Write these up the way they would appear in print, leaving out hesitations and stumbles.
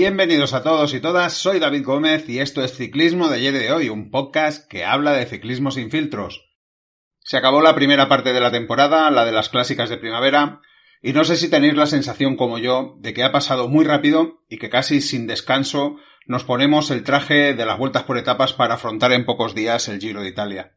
Bienvenidos a todos y todas, soy David Gómez y esto es Ciclismo de ayer y de hoy, un podcast que habla de ciclismo sin filtros. Se acabó la primera parte de la temporada, la de las clásicas de primavera, y no sé si tenéis la sensación como yo de que ha pasado muy rápido y que casi sin descanso nos ponemos el traje de las vueltas por etapas para afrontar en pocos días el Giro de Italia.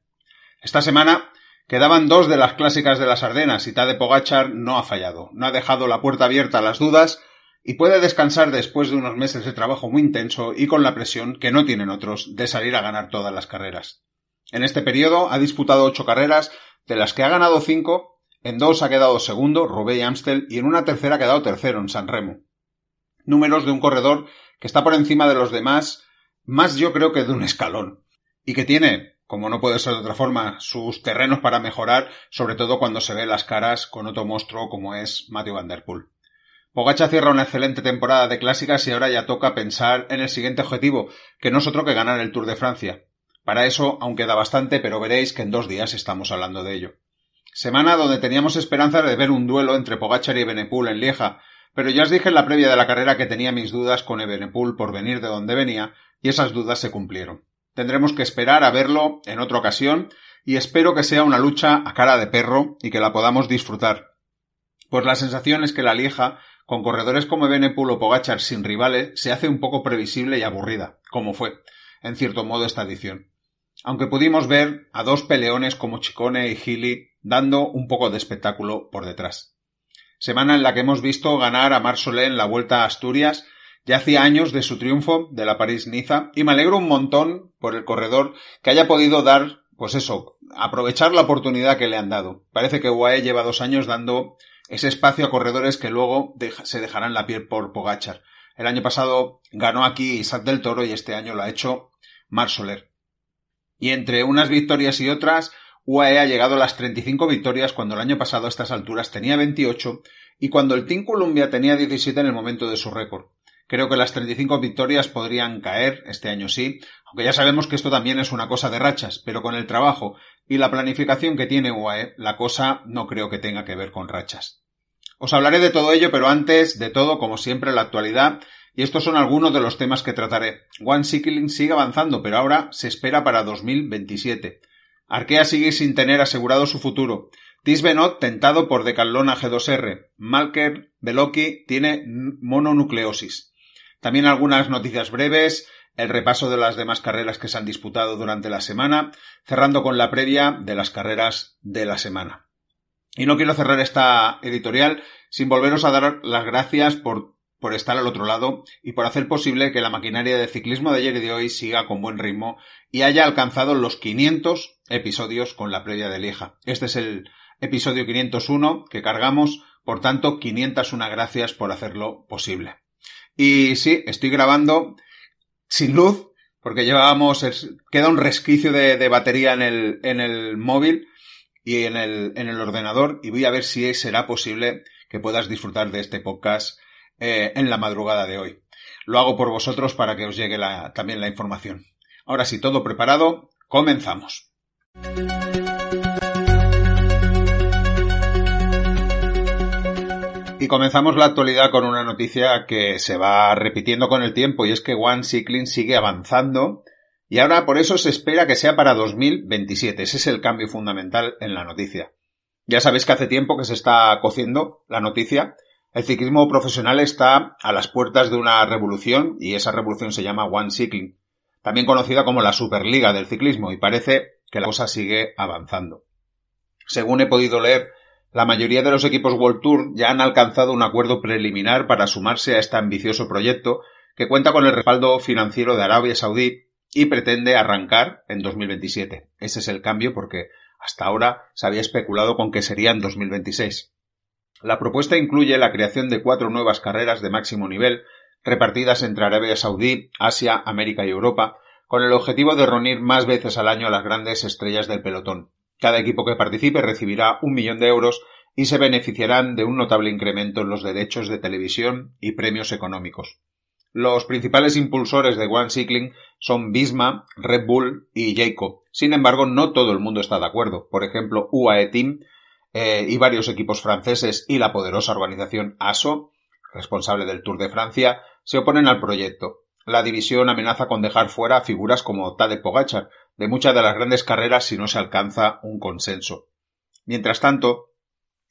Esta semana quedaban dos de las clásicas de las Ardenas y Tadej Pogačar no ha fallado, no ha dejado la puerta abierta a las dudas y puede descansar después de unos meses de trabajo muy intenso y con la presión que no tienen otros de salir a ganar todas las carreras. En este periodo ha disputado 8 carreras, de las que ha ganado 5, en 2 ha quedado segundo, Roubaix y Amstel, y en una tercera ha quedado tercero, en San Remo. Números de un corredor que está por encima de los demás, más yo creo que de un escalón, y que tiene, como no puede ser de otra forma, sus terrenos para mejorar, sobre todo cuando se ve las caras con otro monstruo como es Mathieu van der Poel. Pogačar cierra una excelente temporada de clásicas y ahora ya toca pensar en el siguiente objetivo, que no es otro que ganar el Tour de Francia. Para eso aún queda bastante, pero veréis que en 2 días estamos hablando de ello. Semana donde teníamos esperanza de ver un duelo entre Pogačar y Evenepoel en Lieja, pero ya os dije en la previa de la carrera que tenía mis dudas con Evenepoel por venir de donde venía, y esas dudas se cumplieron. Tendremos que esperar a verlo en otra ocasión, y espero que sea una lucha a cara de perro y que la podamos disfrutar. Pues la sensación es que la Lieja, con corredores como Evenepoel o Pogačar sin rivales, se hace un poco previsible y aburrida, como fue, en cierto modo, esta edición. Aunque pudimos ver a 2 peleones como Ciccone y Gili dando un poco de espectáculo por detrás. Semana en la que hemos visto ganar a Marc Soler en la Vuelta a Asturias, ya hacía años de su triunfo de la París-Niza, y me alegro un montón por el corredor que haya podido dar, aprovechar la oportunidad que le han dado. Parece que UAE lleva 2 años dando ese espacio a corredores que luego se dejarán la piel por Pogačar. El año pasado ganó aquí Isaac del Toro y este año lo ha hecho Marc Soler. Y entre unas victorias y otras, UAE ha llegado a las 35 victorias cuando el año pasado a estas alturas tenía 28 y cuando el Team Columbia tenía 17 en el momento de su récord. Creo que las 35 victorias podrían caer, este año sí, aunque ya sabemos que esto también es una cosa de rachas, pero con el trabajo y la planificación que tiene UAE, la cosa no creo que tenga que ver con rachas. Os hablaré de todo ello, pero antes de todo, como siempre, la actualidad, y estos son algunos de los temas que trataré. OneCycling sigue avanzando, pero ahora se espera para 2027. Arkea sigue sin tener asegurado su futuro. Thies Benoit tentado por Decathlon a G2R. Malker Beloki tiene mononucleosis. También algunas noticias breves, el repaso de las demás carreras que se han disputado durante la semana, cerrando con la previa de las carreras de la semana. Y no quiero cerrar esta editorial sin volveros a dar las gracias por estar al otro lado y por hacer posible que la maquinaria de ciclismo de ayer y de hoy siga con buen ritmo y haya alcanzado los 500 episodios con la previa de Lieja. Este es el episodio 501 que cargamos, por tanto 501 gracias por hacerlo posible. Y sí, estoy grabando sin luz porque queda un resquicio de batería en el móvil y en el ordenador, y voy a ver si será posible que puedas disfrutar de este podcast en la madrugada de hoy. Lo hago por vosotros para que os llegue también la información. Ahora sí, todo preparado, comenzamos. Y comenzamos la actualidad con una noticia que se va repitiendo con el tiempo, y es que OneCycling sigue avanzando. Y ahora por eso se espera que sea para 2027. Ese es el cambio fundamental en la noticia. Ya sabéis que hace tiempo que se está cociendo la noticia. El ciclismo profesional está a las puertas de una revolución y esa revolución se llama OneCycling, también conocida como la Superliga del ciclismo, y parece que la cosa sigue avanzando. Según he podido leer, la mayoría de los equipos World Tour ya han alcanzado un acuerdo preliminar para sumarse a este ambicioso proyecto que cuenta con el respaldo financiero de Arabia Saudí y pretende arrancar en 2027. Ese es el cambio porque hasta ahora se había especulado con que sería en 2026. La propuesta incluye la creación de 4 nuevas carreras de máximo nivel repartidas entre Arabia Saudí, Asia, América y Europa, con el objetivo de reunir más veces al año a las grandes estrellas del pelotón. Cada equipo que participe recibirá 1 millón de euros y se beneficiarán de un notable incremento en los derechos de televisión y premios económicos. Los principales impulsores de OneCycling son Visma, Red Bull y Jayco. Sin embargo, no todo el mundo está de acuerdo. Por ejemplo, UAE Team y varios equipos franceses y la poderosa organización ASO responsable del Tour de Francia, se oponen al proyecto. La división amenaza con dejar fuera a figuras como Tadej Pogačar de muchas de las grandes carreras si no se alcanza un consenso. Mientras tanto,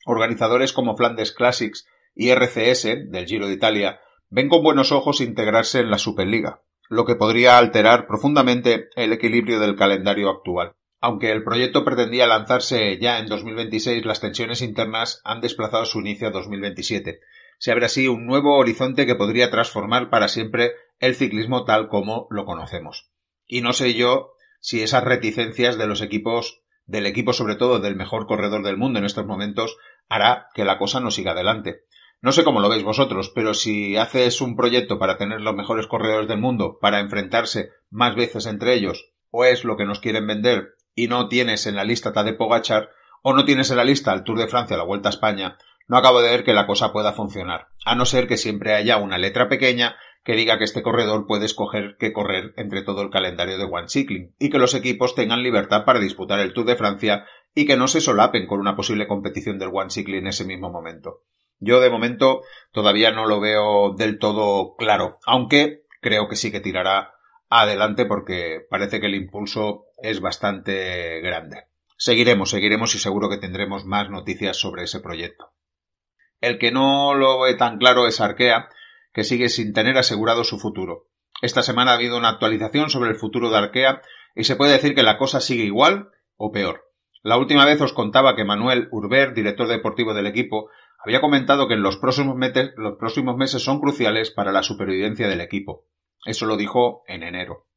organizadores como Flanders Classics y RCS, del Giro de Italia, ven con buenos ojos integrarse en la Superliga, lo que podría alterar profundamente el equilibrio del calendario actual. Aunque el proyecto pretendía lanzarse ya en 2026, las tensiones internas han desplazado su inicio a 2027. Se abre así un nuevo horizonte que podría transformar para siempre el ciclismo tal como lo conocemos. Y no sé yo si esas reticencias de los equipos, del equipo sobre todo del mejor corredor del mundo en estos momentos, hará que la cosa no siga adelante. No sé cómo lo veis vosotros, pero si haces un proyecto para tener los mejores corredores del mundo, para enfrentarse más veces entre ellos, o es lo que nos quieren vender y no tienes en la lista Tadej Pogačar, o no tienes en la lista el Tour de Francia o la Vuelta a España, no acabo de ver que la cosa pueda funcionar, a no ser que siempre haya una letra pequeña que diga que este corredor puede escoger qué correr entre todo el calendario de One Cycling, y que los equipos tengan libertad para disputar el Tour de Francia y que no se solapen con una posible competición del One Cycling en ese mismo momento. Yo de momento todavía no lo veo del todo claro, aunque creo que sí que tirará adelante porque parece que el impulso es bastante grande. Seguiremos y seguro que tendremos más noticias sobre ese proyecto. El que no lo ve tan claro es Arkea, que sigue sin tener asegurado su futuro. Esta semana ha habido una actualización sobre el futuro de Arkea y se puede decir que la cosa sigue igual o peor. La última vez os contaba que Manuel Urber, director deportivo del equipo, había comentado que en los próximos meses son cruciales para la supervivencia del equipo. Eso lo dijo en enero.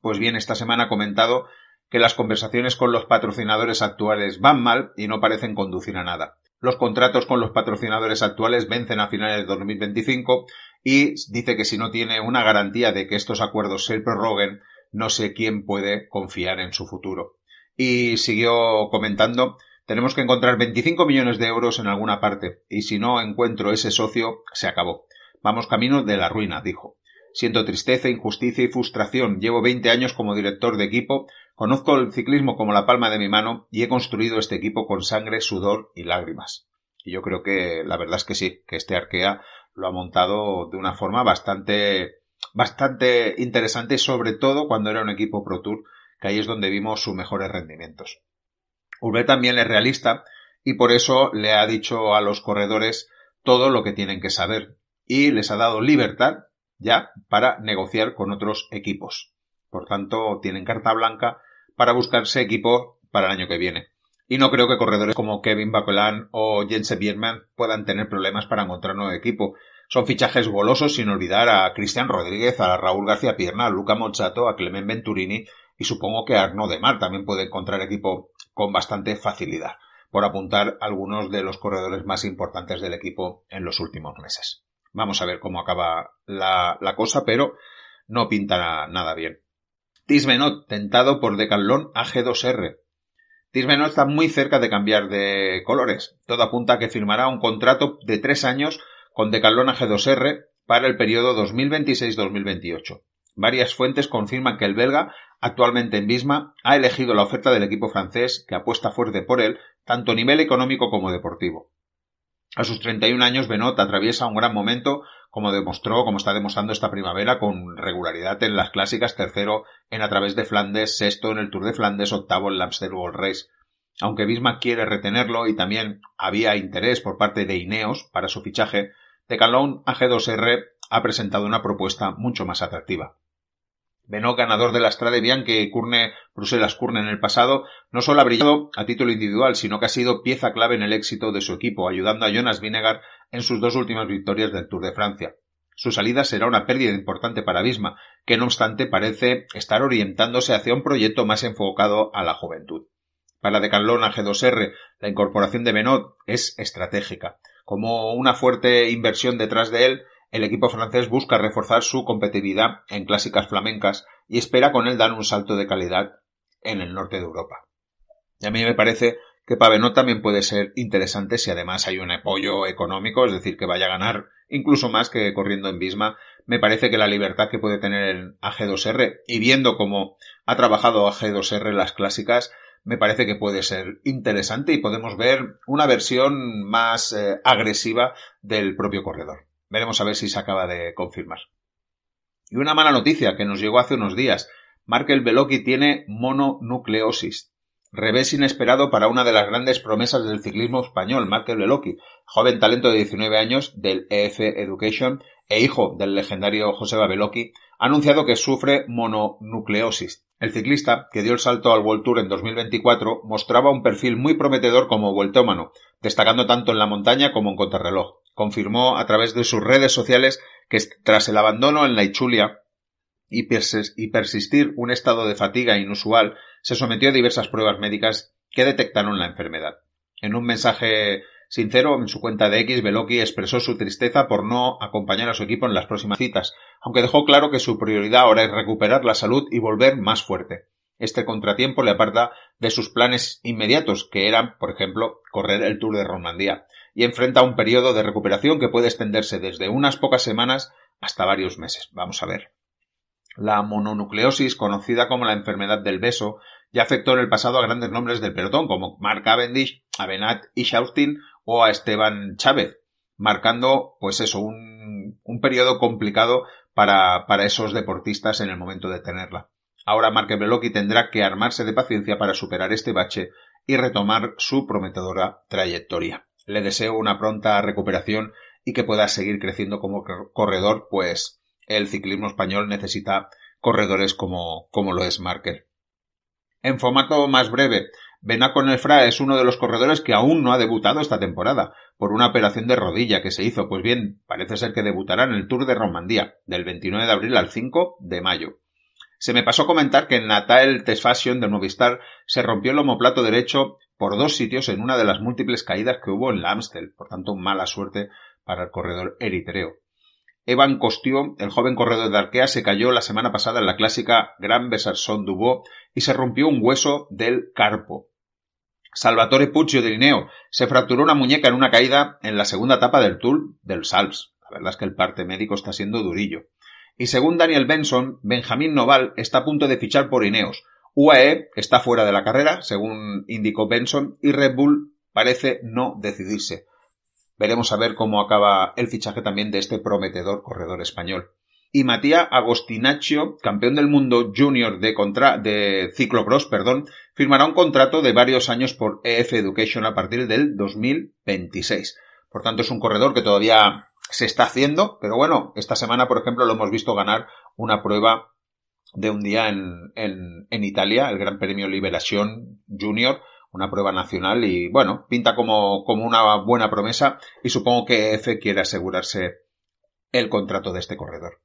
Pues bien, esta semana ha comentado que las conversaciones con los patrocinadores actuales van mal y no parecen conducir a nada. Los contratos con los patrocinadores actuales vencen a finales de 2025 y dice que si no tiene una garantía de que estos acuerdos se prorroguen, no sé quién puede confiar en su futuro. Y siguió comentando: tenemos que encontrar 25 millones de euros en alguna parte, y si no encuentro ese socio, se acabó. Vamos camino de la ruina, dijo. Siento tristeza, injusticia y frustración. Llevo 20 años como director de equipo, conozco el ciclismo como la palma de mi mano y he construido este equipo con sangre, sudor y lágrimas. Y yo creo que la verdad es que sí, que este Arkea lo ha montado de una forma bastante interesante, sobre todo cuando era un equipo Pro Tour, que ahí es donde vimos sus mejores rendimientos. Urbe también es realista y por eso le ha dicho a los corredores todo lo que tienen que saber y les ha dado libertad ya para negociar con otros equipos. Por tanto, tienen carta blanca para buscarse equipo para el año que viene. Y no creo que corredores como Kevin Baquelin o Jensen Biermann puedan tener problemas para encontrar nuevo equipo. Son fichajes golosos, sin olvidar a Cristian Rodríguez, a Raúl García Pierna, a Luca Mozzato, a Clement Venturini y supongo que Arnaud Démare también puede encontrar equipo con bastante facilidad, por apuntar algunos de los corredores más importantes del equipo en los últimos meses. Vamos a ver cómo acaba la cosa, pero no pinta nada bien. Thies Benoit, tentado por Decathlon a G2R. Thies Benoit está muy cerca de cambiar de colores. Todo apunta a que firmará un contrato de 3 años con Decathlon a G2R para el periodo 2026-2028. Varias fuentes confirman que el belga, actualmente en Visma, ha elegido la oferta del equipo francés, que apuesta fuerte por él, tanto a nivel económico como deportivo. A sus 31 años, Benoit atraviesa un gran momento, como está demostrando esta primavera con regularidad en las clásicas, tercero en A Través de Flandes, sexto en el Tour de Flandes, octavo en la Amstel Gold Race. Aunque Visma quiere retenerlo y también había interés por parte de Ineos para su fichaje, Decathlon a G2R ha presentado una propuesta mucho más atractiva. Benoit, ganador de la Strade Bianche y Bruselas-Kurne en el pasado, no solo ha brillado a título individual, sino que ha sido pieza clave en el éxito de su equipo, ayudando a Jonas Vingegaard en sus 2 últimas victorias del Tour de Francia. Su salida será una pérdida importante para Visma, que no obstante parece estar orientándose hacia un proyecto más enfocado a la juventud. Para Decathlon a G2R, la incorporación de Benoit es estratégica. Como una fuerte inversión detrás de él, el equipo francés busca reforzar su competitividad en clásicas flamencas y espera con él dar un salto de calidad en el norte de Europa. Y a mí me parece que para Benoit también puede ser interesante si además hay un apoyo económico, es decir, que vaya a ganar incluso más que corriendo en Visma. Me parece que la libertad que puede tener el AG2R y viendo cómo ha trabajado AG2R en las clásicas, me parece que puede ser interesante y podemos ver una versión más agresiva del propio corredor. Veremos a ver si se acaba de confirmar. Y una mala noticia que nos llegó hace unos días. Markel Beloki tiene mononucleosis. Revés inesperado para una de las grandes promesas del ciclismo español, Markel Beloki, joven talento de 19 años del EF Education e hijo del legendario Joseba Beloki, ha anunciado que sufre mononucleosis. El ciclista, que dio el salto al World Tour en 2024, mostraba un perfil muy prometedor como vueltómano, destacando tanto en la montaña como en contrarreloj. Confirmó a través de sus redes sociales que tras el abandono en la Itzulia y persistir un estado de fatiga inusual, se sometió a diversas pruebas médicas que detectaron la enfermedad. En un mensaje sincero en su cuenta de X, Beloki expresó su tristeza por no acompañar a su equipo en las próximas citas, aunque dejó claro que su prioridad ahora es recuperar la salud y volver más fuerte. Este contratiempo le aparta de sus planes inmediatos, que eran, por ejemplo, correr el Tour de Romandía, y enfrenta un periodo de recuperación que puede extenderse desde unas pocas semanas hasta varios meses. Vamos a ver. La mononucleosis, conocida como la enfermedad del beso, ya afectó en el pasado a grandes nombres del pelotón, como Mark Cavendish, a Bernat Hinault o a Esteban Chávez, marcando, pues eso, un periodo complicado para esos deportistas en el momento de tenerla. Ahora Markel Beloki tendrá que armarse de paciencia para superar este bache y retomar su prometedora trayectoria. Le deseo una pronta recuperación y que pueda seguir creciendo como corredor, pues el ciclismo español necesita corredores como lo es Markel. En formato más breve, Benoît Connefra es uno de los corredores que aún no ha debutado esta temporada, por una operación de rodilla que se hizo. Pues bien, parece ser que debutará en el Tour de Romandía, del 29 de abril al 5 de mayo. Se me pasó comentar que en Natal Test Fashion de Movistar se rompió el omoplato derecho por 2 sitios en una de las múltiples caídas que hubo en la Amstel, por tanto mala suerte para el corredor eritreo. Evan Costiu, el joven corredor de Arkea, se cayó la semana pasada en la clásica Grand Besançon-Dubos y se rompió un hueso del carpo. Salvatore Puccio de Irineo se fracturó una muñeca en una caída en la segunda etapa del Tour del Sals. La verdad es que el parte médico está siendo durillo. Y según Daniel Benson, Benjamín Noval está a punto de fichar por Ineos. UAE está fuera de la carrera, según indicó Benson, y Red Bull parece no decidirse. Veremos a ver cómo acaba el fichaje también de este prometedor corredor español. Y Matías Agostinaccio, campeón del mundo junior de ciclocross, firmará un contrato de varios años por EF Education a partir del 2026. Por tanto, es un corredor que todavía se está haciendo, pero bueno, esta semana, por ejemplo, lo hemos visto ganar una prueba de un día en Italia, el Gran Premio Liberación Junior, una prueba nacional, y bueno, pinta como una buena promesa, y supongo que EF quiere asegurarse el contrato de este corredor.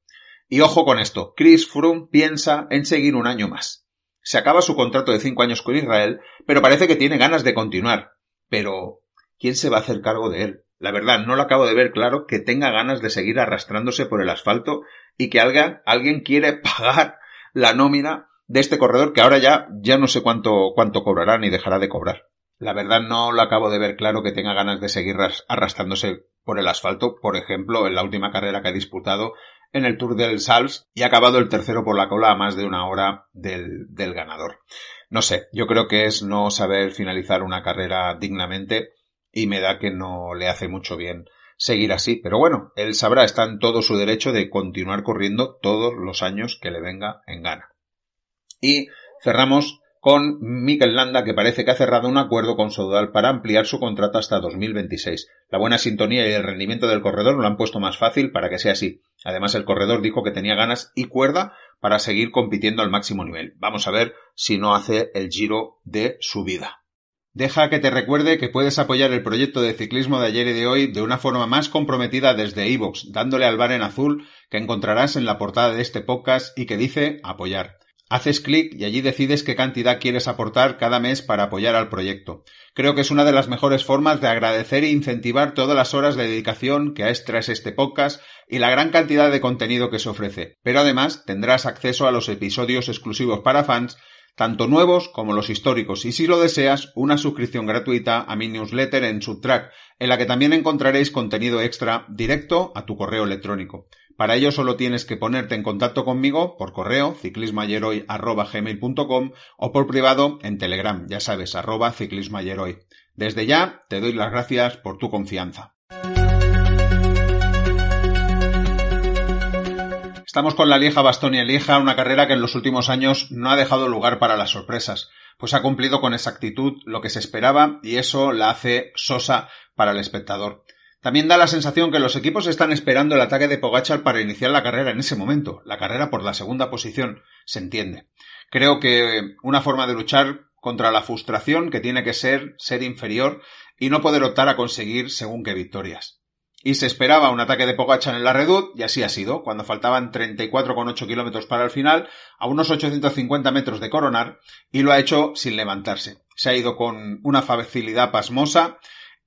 Y ojo con esto, Chris Froome piensa en seguir un año más. Se acaba su contrato de 5 años con Israel, pero parece que tiene ganas de continuar. Pero, ¿quién se va a hacer cargo de él? La verdad, no lo acabo de ver claro que tenga ganas de seguir arrastrándose por el asfalto y que alguien quiere pagar la nómina de este corredor que ahora ya no sé cuánto cobrará ni dejará de cobrar. La verdad no lo acabo de ver claro que tenga ganas de seguir arrastrándose por el asfalto, por ejemplo, en la última carrera que ha disputado en el Tour del Sals y ha acabado el tercero por la cola a más de una hora del ganador. No sé, yo creo que es no saber finalizar una carrera dignamente y me da que no le hace mucho bien seguir así. Pero bueno, él sabrá, está en todo su derecho de continuar corriendo todos los años que le venga en gana. Y cerramos con Mikel Landa, que parece que ha cerrado un acuerdo con Soudal para ampliar su contrato hasta 2026. La buena sintonía y el rendimiento del corredor lo han puesto más fácil para que sea así. Además, el corredor dijo que tenía ganas y cuerda para seguir compitiendo al máximo nivel. Vamos a ver si no hace el Giro de su vida. Deja que te recuerde que puedes apoyar el proyecto de ciclismo de ayer y de hoy de una forma más comprometida desde iVoox, dándole al bar en azul que encontrarás en la portada de este podcast y que dice apoyar. Haces clic y allí decides qué cantidad quieres aportar cada mes para apoyar al proyecto. Creo que es una de las mejores formas de agradecer e incentivar todas las horas de dedicación que es tras este podcast y la gran cantidad de contenido que se ofrece. Pero además tendrás acceso a los episodios exclusivos para fans, tanto nuevos como los históricos, y si lo deseas, una suscripción gratuita a mi newsletter en Subtrack, en la que también encontraréis contenido extra directo a tu correo electrónico. Para ello solo tienes que ponerte en contacto conmigo por correo ciclismoayeroy@gmail.com o por privado en Telegram, ya sabes, @ciclismoayeroy. Desde ya te doy las gracias por tu confianza. Estamos con la Lieja-Bastogne-Lieja, una carrera que en los últimos años no ha dejado lugar para las sorpresas, pues ha cumplido con exactitud lo que se esperaba y eso la hace sosa para el espectador. También da la sensación que los equipos están esperando el ataque de Pogačar para iniciar la carrera en ese momento, la carrera por la segunda posición, se entiende. Creo que una forma de luchar contra la frustración que tiene que ser inferior y no poder optar a conseguir según qué victorias. Y se esperaba un ataque de Pogačar en la Redoute, y así ha sido, cuando faltaban 34,8 kilómetros para el final, a unos 850 metros de coronar, y lo ha hecho sin levantarse. Se ha ido con una facilidad pasmosa,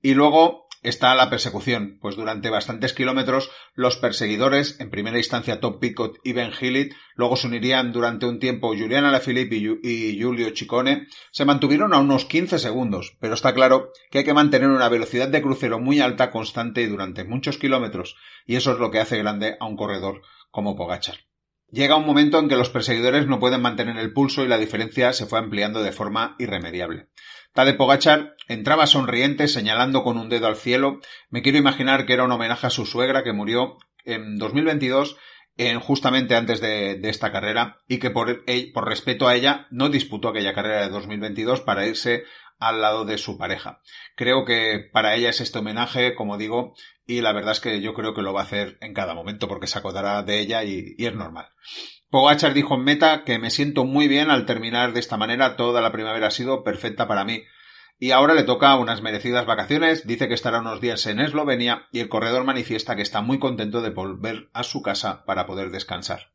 y luego está la persecución, pues durante bastantes kilómetros los perseguidores, en primera instancia Tom Pidcock y Ben Hill, luego se unirían durante un tiempo Julian Alaphilippe y Giulio Ciccone, se mantuvieron a unos 15 segundos, pero está claro que hay que mantener una velocidad de crucero muy alta, constante y durante muchos kilómetros, y eso es lo que hace grande a un corredor como Pogačar. Llega un momento en que los perseguidores no pueden mantener el pulso y la diferencia se fue ampliando de forma irremediable. Tadej Pogačar entraba sonriente, señalando con un dedo al cielo. Me quiero imaginar que era un homenaje a su suegra que murió en 2022, justamente antes de esta carrera, y que por respeto a ella no disputó aquella carrera de 2022 para irse al lado de su pareja. Creo que para ella es este homenaje, como digo, y la verdad es que yo creo que lo va a hacer en cada momento porque se acordará de ella y es normal. Pogačar dijo en meta que me siento muy bien al terminar de esta manera, toda la primavera ha sido perfecta para mí. Y ahora le toca unas merecidas vacaciones, dice que estará unos días en Eslovenia y el corredor manifiesta que está muy contento de volver a su casa para poder descansar.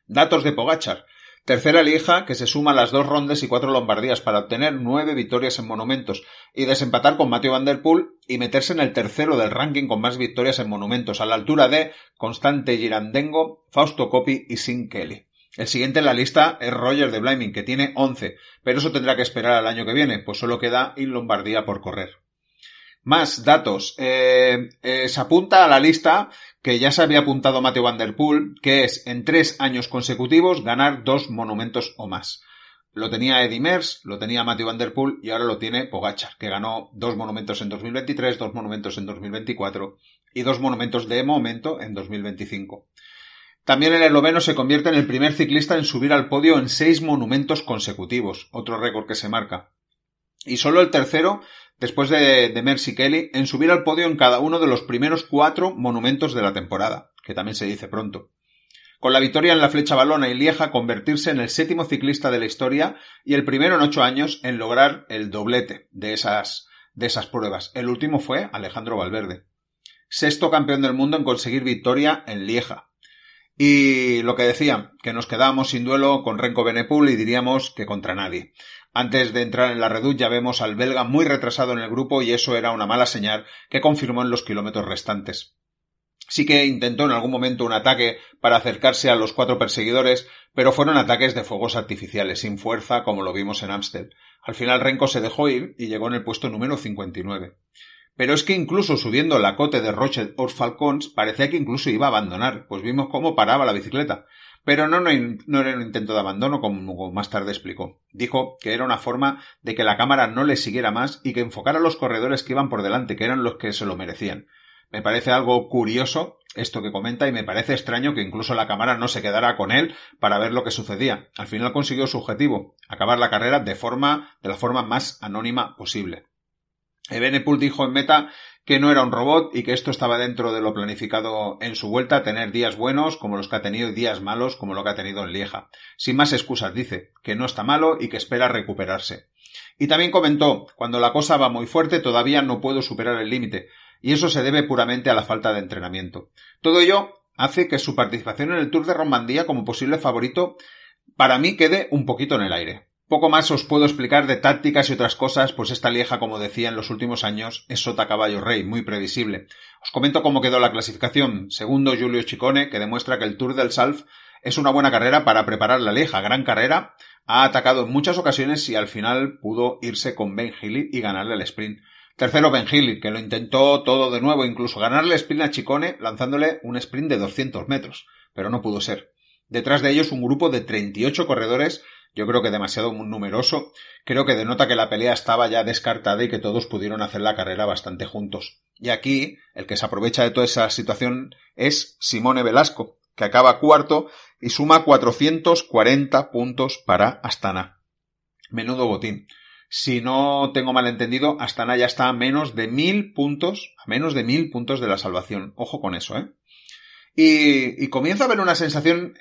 Datos de Pogačar. Tercera Lieja, que se suma a las 2 rondas y 4 Lombardías para obtener 9 victorias en monumentos y desempatar con Mathieu van der Poel y meterse en el tercero del ranking con más victorias en monumentos, a la altura de Constante Girandengo, Fausto Coppi y Sean Kelly. El siguiente en la lista es Roger de Blaming, que tiene 11, pero eso tendrá que esperar al año que viene, pues solo queda en Lombardía por correr. Más datos. Se apunta a la lista que ya se había apuntado Mathieu van der Poel, que es en 3 años consecutivos ganar 2 monumentos o más. Lo tenía Eddy Merckx, lo tenía Mathieu van der Poel y ahora lo tiene Pogačar, que ganó 2 monumentos en 2023, 2 monumentos en 2024 y 2 monumentos de momento en 2025. También el esloveno se convierte en el primer ciclista en subir al podio en 6 monumentos consecutivos, otro récord que se marca. Y solo el tercero, después de Merckx y Kelly, en subir al podio en cada uno de los primeros 4 monumentos de la temporada, que también se dice pronto. Con la victoria en la Flecha Valona y Lieja, convertirse en el 7º ciclista de la historia y el primero en 8 años en lograr el doblete de esas pruebas. El último fue Alejandro Valverde. 6º campeón del mundo en conseguir victoria en Lieja. Y lo que decía, que nos quedábamos sin duelo con Remco Evenepoel y diríamos que contra nadie. Antes de entrar en la Redoute ya vemos al belga muy retrasado en el grupo y eso era una mala señal que confirmó en los kilómetros restantes. Sí que intentó en algún momento un ataque para acercarse a los 4 perseguidores, pero fueron ataques de fuegos artificiales, sin fuerza, como lo vimos en Amstel. Al final Remco se dejó ir y llegó en el puesto número 59. Pero es que incluso subiendo la cote de Roche-Orfalcons parecía que incluso iba a abandonar, pues vimos cómo paraba la bicicleta. Pero no era un intento de abandono, como más tarde explicó. Dijo que era una forma de que la cámara no le siguiera más y que enfocara a los corredores que iban por delante, que eran los que se lo merecían. Me parece algo curioso esto que comenta y me parece extraño que incluso la cámara no se quedara con él para ver lo que sucedía. Al final consiguió su objetivo, acabar la carrera de la forma más anónima posible. Evenepoel dijo en meta que no era un robot y que esto estaba dentro de lo planificado en su vuelta, tener días buenos como los que ha tenido y días malos como lo que ha tenido en Lieja. Sin más excusas dice que no está malo y que espera recuperarse. Y también comentó, cuando la cosa va muy fuerte todavía no puedo superar el límite y eso se debe puramente a la falta de entrenamiento. Todo ello hace que su participación en el Tour de Romandía como posible favorito para mí quede un poquito en el aire. Poco más os puedo explicar de tácticas y otras cosas, pues esta Lieja, como decía en los últimos años, es sota caballo rey, muy previsible. Os comento cómo quedó la clasificación. Segundo, Giulio Ciccone, que demuestra que el Tour del Salf es una buena carrera para preparar la Lieja, gran carrera. Ha atacado en muchas ocasiones y al final pudo irse con Ben Hill y ganarle el sprint. Tercero, Ben Hill, que lo intentó todo de nuevo, incluso ganarle el sprint a Ciccone lanzándole un sprint de 200 metros, pero no pudo ser. Detrás de ellos un grupo de 38 corredores, yo creo que demasiado numeroso, creo que denota que la pelea estaba ya descartada y que todos pudieron hacer la carrera bastante juntos. Y aquí, el que se aprovecha de toda esa situación es Simone Velasco, que acaba cuarto y suma 440 puntos para Astana. Menudo botín. Si no tengo mal entendido, Astana ya está a menos de 1000 puntos de la salvación. Ojo con eso, ¿eh? Y comienza a haber una sensación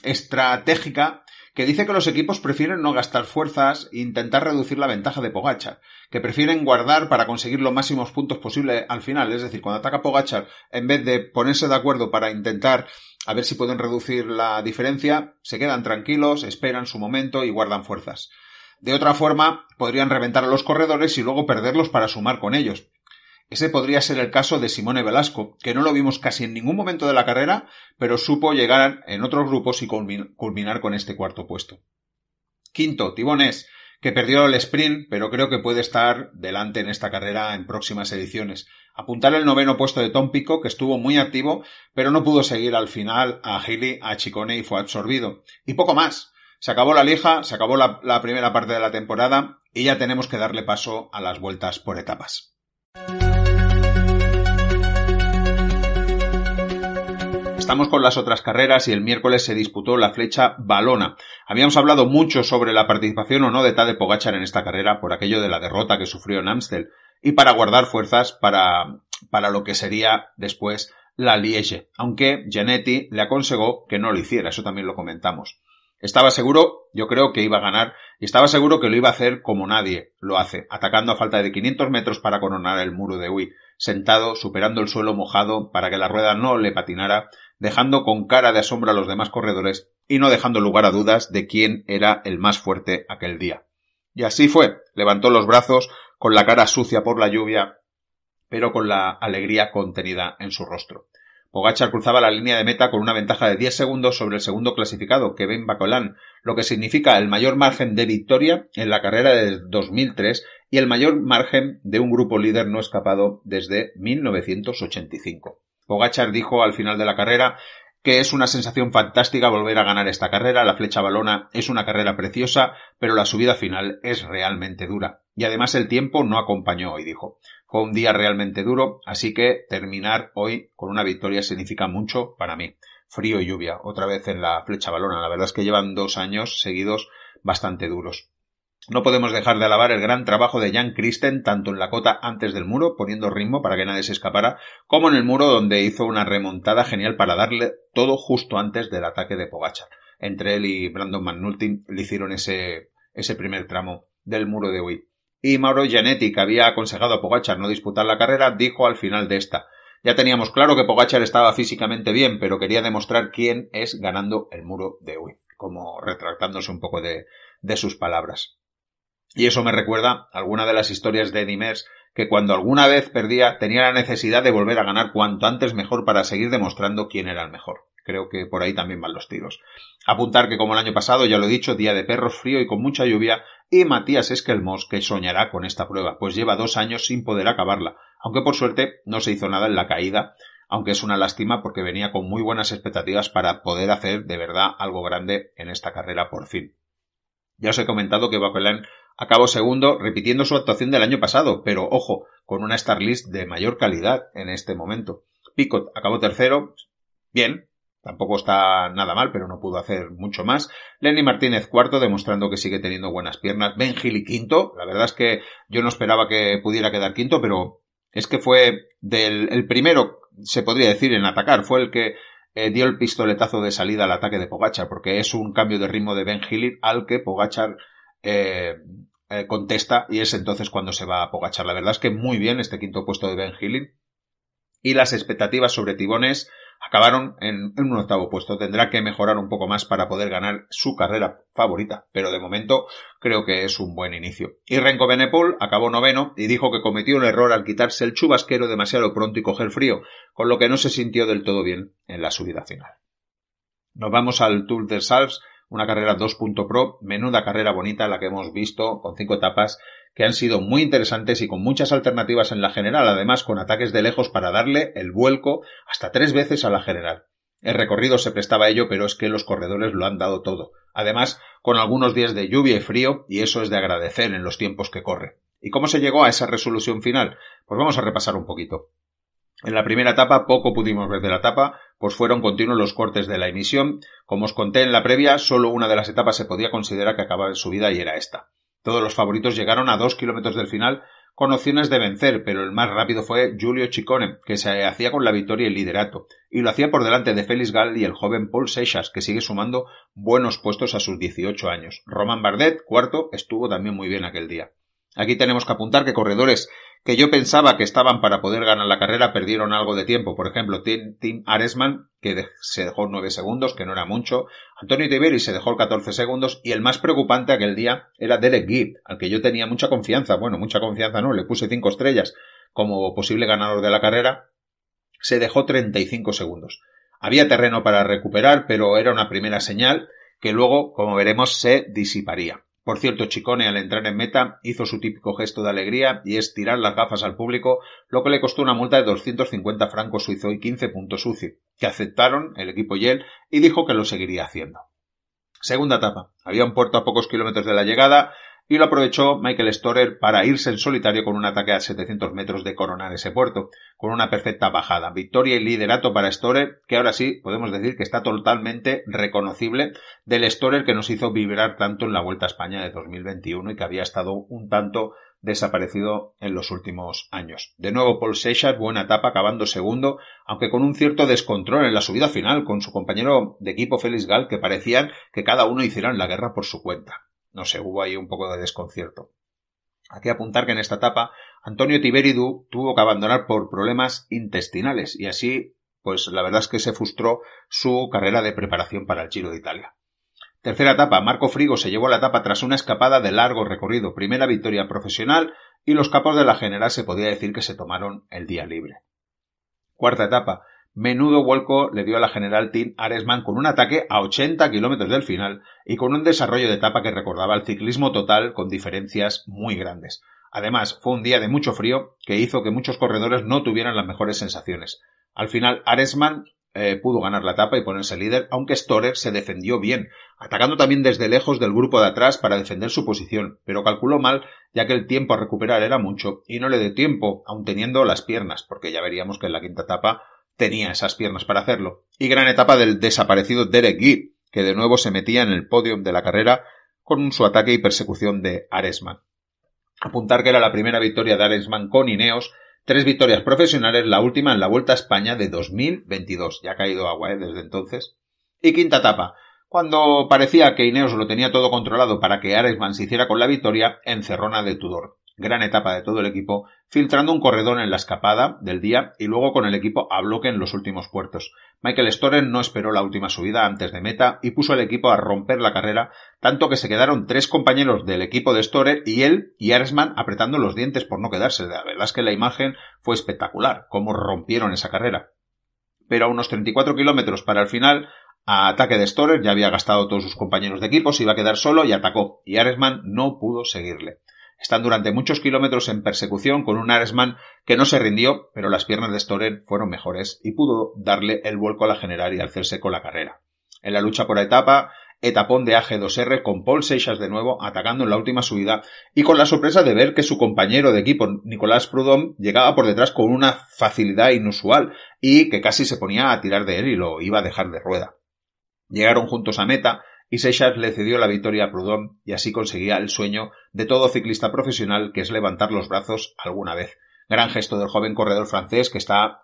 estratégica que dice que los equipos prefieren no gastar fuerzas e intentar reducir la ventaja de Pogačar, que prefieren guardar para conseguir los máximos puntos posibles al final. Es decir, cuando ataca Pogačar, en vez de ponerse de acuerdo para intentar a ver si pueden reducir la diferencia, se quedan tranquilos, esperan su momento y guardan fuerzas. De otra forma, podrían reventar a los corredores y luego perderlos para sumar con ellos. Ese podría ser el caso de Simone Velasco, que no lo vimos casi en ningún momento de la carrera, pero supo llegar en otros grupos y culminar con este cuarto puesto. Quinto, Thibau Nys, que perdió el sprint, pero creo que puede estar delante en esta carrera en próximas ediciones. Apuntar el 9º puesto de Tom Pidcock, que estuvo muy activo, pero no pudo seguir al final a Healy, a Ciccone y fue absorbido. Y poco más. Se acabó la liga, se acabó la primera parte de la temporada y ya tenemos que darle paso a las vueltas por etapas. Estamos con las otras carreras y el miércoles se disputó la Flecha Valona. Habíamos hablado mucho sobre la participación o no de Tadej Pogačar en esta carrera por aquello de la derrota que sufrió en Amstel y para guardar fuerzas para lo que sería después la Liège, aunque Gianetti le aconsejó que no lo hiciera, eso también lo comentamos. Estaba seguro, yo creo que iba a ganar, y estaba seguro que lo iba a hacer como nadie lo hace, atacando a falta de 500 metros para coronar el muro de Huy, sentado, superando el suelo mojado para que la rueda no le patinara, dejando con cara de asombro a los demás corredores y no dejando lugar a dudas de quién era el más fuerte aquel día. Y así fue, levantó los brazos, con la cara sucia por la lluvia, pero con la alegría contenida en su rostro. Pogačar cruzaba la línea de meta con una ventaja de 10 segundos sobre el segundo clasificado, Kevin Bacolán, lo que significa el mayor margen de victoria en la carrera de 2003 y el mayor margen de un grupo líder no escapado desde 1985. Pogačar dijo al final de la carrera que es una sensación fantástica volver a ganar esta carrera, la Flecha Valona es una carrera preciosa, pero la subida final es realmente dura. Y además el tiempo no acompañó hoy, dijo. Fue un día realmente duro, así que terminar hoy con una victoria significa mucho para mí. Frío y lluvia, otra vez en la Flecha Valona. La verdad es que llevan 2 años seguidos bastante duros. No podemos dejar de alabar el gran trabajo de Jan Christen, tanto en la cota antes del muro, poniendo ritmo para que nadie se escapara, como en el muro donde hizo una remontada genial para darle todo justo antes del ataque de Pogačar. Entre él y Brandon McNulty le hicieron ese primer tramo del muro de Huy. Y Mauro Gianetti, que había aconsejado a Pogačar no disputar la carrera, dijo al final de esta: ya teníamos claro que Pogačar estaba físicamente bien, pero quería demostrar quién es ganando el muro de Huy, como retractándose un poco de sus palabras. Y eso me recuerda a alguna de las historias de Eddy Merckx, que cuando alguna vez perdía tenía la necesidad de volver a ganar cuanto antes mejor para seguir demostrando quién era el mejor. Creo que por ahí también van los tiros. Apuntar que como el año pasado, ya lo he dicho, día de perros, frío y con mucha lluvia, y Matías Esquelmos, que soñará con esta prueba, pues lleva 2 años sin poder acabarla, aunque por suerte no se hizo nada en la caída, aunque es una lástima porque venía con muy buenas expectativas para poder hacer de verdad algo grande en esta carrera por fin. Ya os he comentado que Bacolán acabó segundo, repitiendo su actuación del año pasado, pero ojo, con una Star List de mayor calidad en este momento. Pidcock acabó tercero, bien, tampoco está nada mal, pero no pudo hacer mucho más. Lenny Martínez cuarto, demostrando que sigue teniendo buenas piernas. Ben Healy quinto, la verdad es que yo no esperaba que pudiera quedar quinto, pero es que fue el primero, se podría decir, en atacar, fue el que dio el pistoletazo de salida al ataque de Pogačar, porque es un cambio de ritmo de Ben Healy al que Pogačar contesta, y es entonces cuando se va a Pogačar. La verdad es que muy bien este quinto puesto de Ben Healy, y las expectativas sobre Thibau Nys acabaron en un 8º puesto. Tendrá que mejorar un poco más para poder ganar su carrera favorita, pero de momento creo que es un buen inicio. Y Renko Evenepoel acabó 9º y dijo que cometió un error al quitarse el chubasquero demasiado pronto y coger frío, con lo que no se sintió del todo bien en la subida final. Nos vamos al Tour des Alpes, una carrera 2.pro, menuda carrera bonita la que hemos visto, con 5 etapas que han sido muy interesantes y con muchas alternativas en la general, además con ataques de lejos para darle el vuelco hasta 3 veces a la general. El recorrido se prestaba a ello, pero es que los corredores lo han dado todo. Además, con algunos días de lluvia y frío, y eso es de agradecer en los tiempos que corre. ¿Y cómo se llegó a esa resolución final? Pues vamos a repasar un poquito. En la primera etapa poco pudimos ver de la etapa, pues fueron continuos los cortes de la emisión. Como os conté en la previa, solo una de las etapas se podía considerar que acababa en subida y era esta. Todos los favoritos llegaron a 2 kilómetros del final con opciones de vencer, pero el más rápido fue Giulio Ciccone, que se hacía con la victoria y el liderato, y lo hacía por delante de Félix Gall y el joven Paul Seixas, que sigue sumando buenos puestos a sus 18 años. Romain Bardet, cuarto, estuvo también muy bien aquel día. Aquí tenemos que apuntar que corredores que yo pensaba que estaban para poder ganar la carrera perdieron algo de tiempo. Por ejemplo, Tim Aresman, que se dejó 9 segundos, que no era mucho. Antonio Tiberi se dejó 14 segundos. Y el más preocupante aquel día era Derek Gibb, al que yo tenía mucha confianza. Bueno, mucha confianza no, le puse 5 estrellas como posible ganador de la carrera. Se dejó 35 segundos. Había terreno para recuperar, pero era una primera señal que luego, como veremos, se disiparía. Por cierto, Ciccone al entrar en meta hizo su típico gesto de alegría y es tirar las gafas al público, lo que le costó una multa de 250 francos suizos y 15 puntos UCI, que aceptaron el equipo Yale y dijo que lo seguiría haciendo. Segunda etapa. Había un puerto a pocos kilómetros de la llegada y lo aprovechó Michael Storer para irse en solitario con un ataque a 700 metros de coronar ese puerto, con una perfecta bajada. Victoria y liderato para Storer, que ahora sí podemos decir que está totalmente reconocible del Storer que nos hizo vibrar tanto en la Vuelta a España de 2021 y que había estado un tanto desaparecido en los últimos años. De nuevo Paul Seixas, buena etapa, acabando segundo, aunque con un cierto descontrol en la subida final con su compañero de equipo Félix Gall, que parecían que cada uno hicieran la guerra por su cuenta. No sé, hubo ahí un poco de desconcierto. Hay que apuntar que en esta etapa Antonio Tiberi tuvo que abandonar por problemas intestinales y así, pues la verdad es que se frustró su carrera de preparación para el Giro de Italia. Tercera etapa, Marco Frigo se llevó la etapa tras una escapada de largo recorrido, primera victoria profesional y los capos de la general se podía decir que se tomaron el día libre. Cuarta etapa, menudo vuelco le dio a la general Tim Aresman con un ataque a 80 kilómetros del final y con un desarrollo de etapa que recordaba al ciclismo total con diferencias muy grandes. Además, fue un día de mucho frío que hizo que muchos corredores no tuvieran las mejores sensaciones. Al final, Aresman pudo ganar la etapa y ponerse líder, aunque Storer se defendió bien, atacando también desde lejos del grupo de atrás para defender su posición, pero calculó mal ya que el tiempo a recuperar era mucho y no le dio tiempo, aun teniendo las piernas, porque ya veríamos que en la quinta etapa tenía esas piernas para hacerlo. Y gran etapa del desaparecido Derek Gibb, que de nuevo se metía en el podio de la carrera con su ataque y persecución de Aresman. Apuntar que era la primera victoria de Aresman con Ineos, 3 victorias profesionales, la última en la Vuelta a España de 2022. Ya ha caído agua, desde entonces. Y quinta etapa. Cuando parecía que Ineos lo tenía todo controlado para que Aresman se hiciera con la victoria, encerrona de Tudor. Gran etapa de todo el equipo, filtrando un corredor en la escapada del día y luego con el equipo a bloque en los últimos puertos. Michael Storer no esperó la última subida antes de meta y puso al equipo a romper la carrera, tanto que se quedaron 3 compañeros del equipo de Storer y él y Aresman apretando los dientes por no quedarse. La verdad es que la imagen fue espectacular, cómo rompieron esa carrera. Pero a unos 34 kilómetros para el final, a ataque de Storer, ya había gastado todos sus compañeros de equipo, se iba a quedar solo y atacó, y Aresman no pudo seguirle. Están durante muchos kilómetros en persecución con un Aresman que no se rindió, pero las piernas de Storer fueron mejores y pudo darle el vuelco a la general y hacerse con la carrera. En la lucha por etapón de AG2R con Paul Seixas de nuevo atacando en la última subida y con la sorpresa de ver que su compañero de equipo Nicolas Prudhomme llegaba por detrás con una facilidad inusual y que casi se ponía a tirar de él y lo iba a dejar de rueda. Llegaron juntos a meta y Seixas le cedió la victoria a Prudhomme y así conseguía el sueño de todo ciclista profesional, que es levantar los brazos alguna vez. Gran gesto del joven corredor francés que está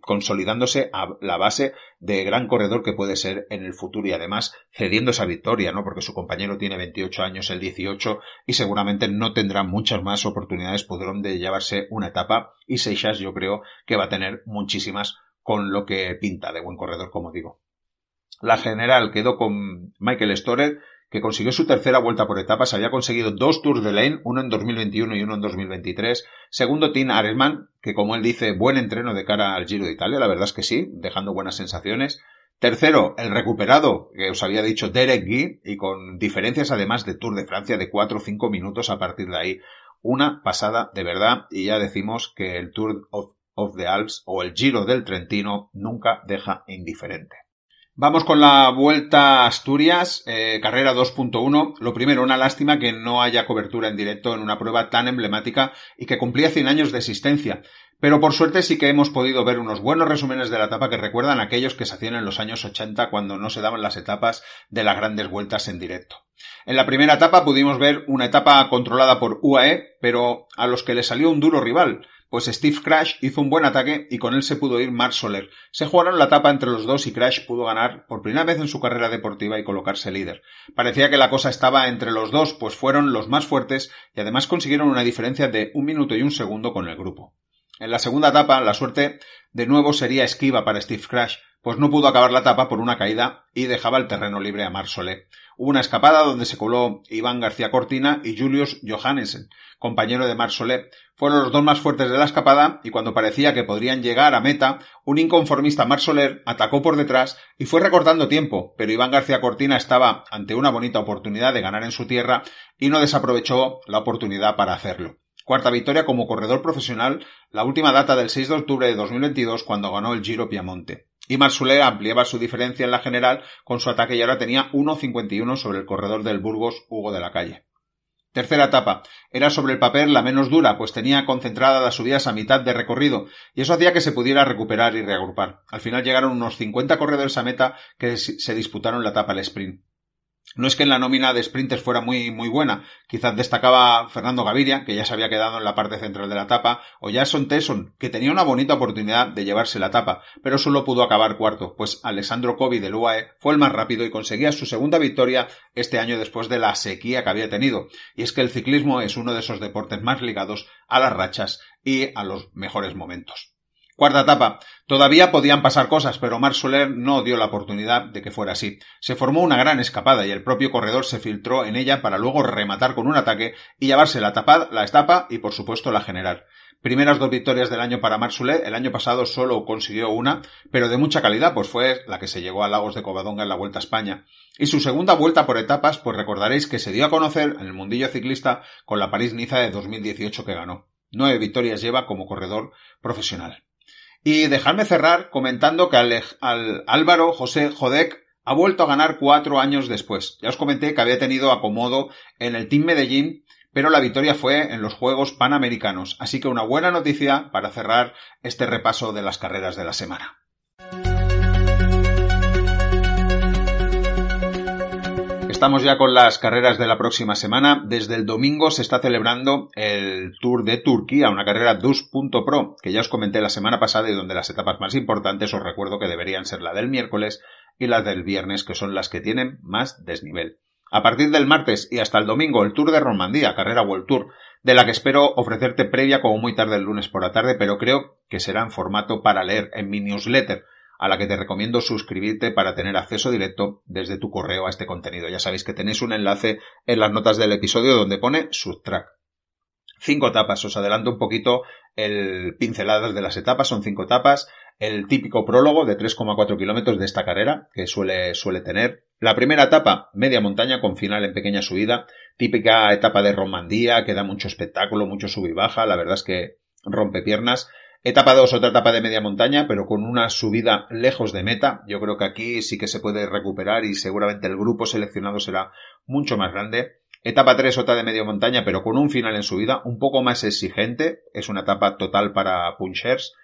consolidándose a la base de gran corredor que puede ser en el futuro y además cediendo esa victoria, ¿no? Porque su compañero tiene 28 años, el 18 y seguramente no tendrá muchas más oportunidades Prudhomme de llevarse una etapa y Seixas yo creo que va a tener muchísimas con lo que pinta de buen corredor, como digo. La general quedó con Michael Storer, que consiguió su tercera vuelta por etapas, había conseguido 2 Tours de Lane, uno en 2021 y uno en 2023. Segundo, Tim Aresman, que como él dice, buen entreno de cara al Giro de Italia, la verdad es que sí, dejando buenas sensaciones. Tercero, el recuperado, que os había dicho, Derek Gibb, y con diferencias además de Tour de Francia de 4 o 5 minutos a partir de ahí. Una pasada de verdad, y ya decimos que el Tour of the Alps o el Giro del Trentino nunca deja indiferente. Vamos con la Vuelta a Asturias, carrera 2.1. Lo primero, una lástima que no haya cobertura en directo en una prueba tan emblemática y que cumplía 100 años de existencia. Pero por suerte sí que hemos podido ver unos buenos resúmenes de la etapa que recuerdan a aquellos que se hacían en los años 80 cuando no se daban las etapas de las grandes vueltas en directo. En la primera etapa pudimos ver una etapa controlada por UAE, pero a los que le salió un duro rival. Pues Steve Crash hizo un buen ataque y con él se pudo ir Marc Soler. Se jugaron la etapa entre los dos y Crash pudo ganar por primera vez en su carrera deportiva y colocarse líder. Parecía que la cosa estaba entre los dos, pues fueron los más fuertes y además consiguieron una diferencia de 1 minuto y 1 segundo con el grupo. En la segunda etapa, la suerte de nuevo sería esquiva para Steve Crash, pues no pudo acabar la etapa por una caída y dejaba el terreno libre a Marc Soler. Hubo una escapada donde se coló Iván García Cortina y Julius Johannessen, compañero de Marc Soler. Fueron los dos más fuertes de la escapada y cuando parecía que podrían llegar a meta, un inconformista Marc Soler atacó por detrás y fue recortando tiempo, pero Iván García Cortina estaba ante una bonita oportunidad de ganar en su tierra y no desaprovechó la oportunidad para hacerlo. Cuarta victoria como corredor profesional, la última data del 6 de octubre de 2022 cuando ganó el Giro Piamonte. Y Marc Soler ampliaba su diferencia en la general con su ataque y ahora tenía 1.51 sobre el corredor del Burgos Hugo de la Calle. Tercera etapa. Era sobre el papel la menos dura, pues tenía concentradas las subidas a mitad de recorrido, y eso hacía que se pudiera recuperar y reagrupar. Al final llegaron unos 50 corredores a meta que se disputaron la etapa al sprint. No es que en la nómina de sprinters fuera muy buena, quizás destacaba Fernando Gaviria, que ya se había quedado en la parte central de la etapa, o Jason Tesson, que tenía una bonita oportunidad de llevarse la etapa, pero solo pudo acabar cuarto, pues Alessandro Covi del UAE fue el más rápido y conseguía su segunda victoria este año después de la sequía que había tenido. Y es que el ciclismo es uno de esos deportes más ligados a las rachas y a los mejores momentos. Cuarta etapa. Todavía podían pasar cosas, pero Marc Soler no dio la oportunidad de que fuera así. Se formó una gran escapada y el propio corredor se filtró en ella para luego rematar con un ataque y llevarse la etapa y por supuesto la general. Primeras 2 victorias del año para Marc Soler. El año pasado solo consiguió una, pero de mucha calidad, pues fue la que se llegó a Lagos de Covadonga en la Vuelta a España. Y su segunda vuelta por etapas, pues recordaréis que se dio a conocer en el mundillo ciclista con la París-Niza de 2018 que ganó. 9 victorias lleva como corredor profesional. Y dejadme cerrar comentando que al Álvaro José Jodek ha vuelto a ganar 4 años después. Ya os comenté que había tenido acomodo en el Team Medellín, pero la victoria fue en los Juegos Panamericanos. Así que una buena noticia para cerrar este repaso de las carreras de la semana. Estamos ya con las carreras de la próxima semana. Desde el domingo se está celebrando el Tour de Turquía, una carrera Dus.pro, que ya os comenté la semana pasada y donde las etapas más importantes os recuerdo que deberían ser la del miércoles y las del viernes, que son las que tienen más desnivel. A partir del martes y hasta el domingo, el Tour de Romandía, carrera World Tour, de la que espero ofrecerte previa como muy tarde el lunes por la tarde, pero creo que será en formato para leer en mi newsletter, a la que te recomiendo suscribirte para tener acceso directo desde tu correo a este contenido. Ya sabéis que tenéis un enlace en las notas del episodio donde pone subtrack. 5 etapas, os adelanto un poquito pinceladas de las etapas, son 5 etapas. El típico prólogo de 3,4 kilómetros de esta carrera que suele tener. La primera etapa, media montaña con final en pequeña subida. Típica etapa de Romandía que da mucho espectáculo, mucho sub y baja. La verdad es que rompe piernas. Etapa 2, otra etapa de media montaña, pero con una subida lejos de meta. Yo creo que aquí sí que se puede recuperar y seguramente el grupo seleccionado será mucho más grande. Etapa 3, otra de media montaña, pero con un final en subida un poco más exigente. Es una etapa total para punchers.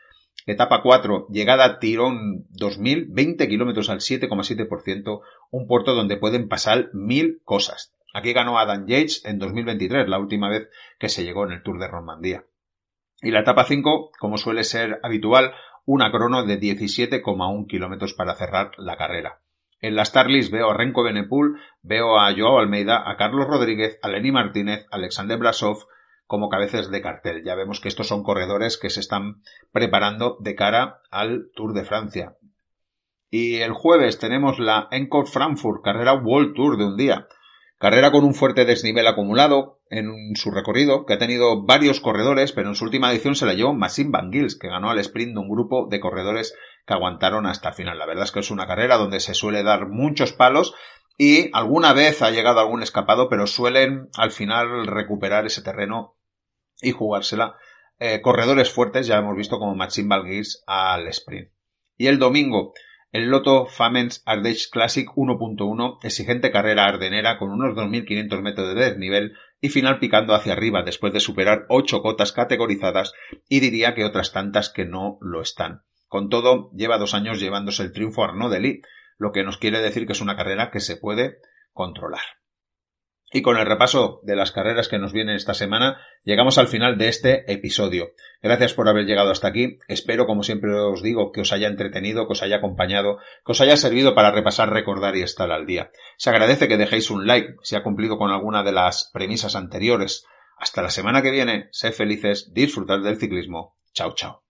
Etapa 4, llegada a Tirón 2000, 20 kilómetros al 7,7%, un puerto donde pueden pasar 1000 cosas. Aquí ganó Adam Yates en 2023, la última vez que se llegó en el Tour de Romandía. Y la etapa 5, como suele ser habitual, una crono de 17,1 kilómetros para cerrar la carrera. En la Starlist veo a Renko Benepul, veo a Joao Almeida, a Carlos Rodríguez, a Lenny Martínez, a Alexander Brasov como cabezas de cartel. Ya vemos que estos son corredores que se están preparando de cara al Tour de Francia. Y el jueves tenemos la Encore Frankfurt, carrera World Tour de un día. Carrera con un fuerte desnivel acumulado en su recorrido, que ha tenido varios corredores, pero en su última edición se la llevó Maxime Van Gils, que ganó al sprint de un grupo de corredores que aguantaron hasta el final. La verdad es que es una carrera donde se suele dar muchos palos y alguna vez ha llegado algún escapado, pero suelen al final recuperar ese terreno y jugársela. Corredores fuertes, ya hemos visto como Maxime Van Gils al sprint. Y el domingo, el Lotto Famens Ardèche Classic 1.1, exigente carrera ardenera con unos 2.500 metros de desnivel y final picando hacia arriba después de superar 8 cotas categorizadas y diría que otras tantas que no lo están. Con todo, lleva 2 años llevándose el triunfo Arnaud Delis, lo que nos quiere decir que es una carrera que se puede controlar. Y con el repaso de las carreras que nos vienen esta semana, llegamos al final de este episodio. Gracias por haber llegado hasta aquí. Espero, como siempre os digo, que os haya entretenido, que os haya acompañado, que os haya servido para repasar, recordar y estar al día. Se agradece que dejéis un like si ha cumplido con alguna de las premisas anteriores. Hasta la semana que viene. Sed felices, disfrutad del ciclismo. Chao, chao.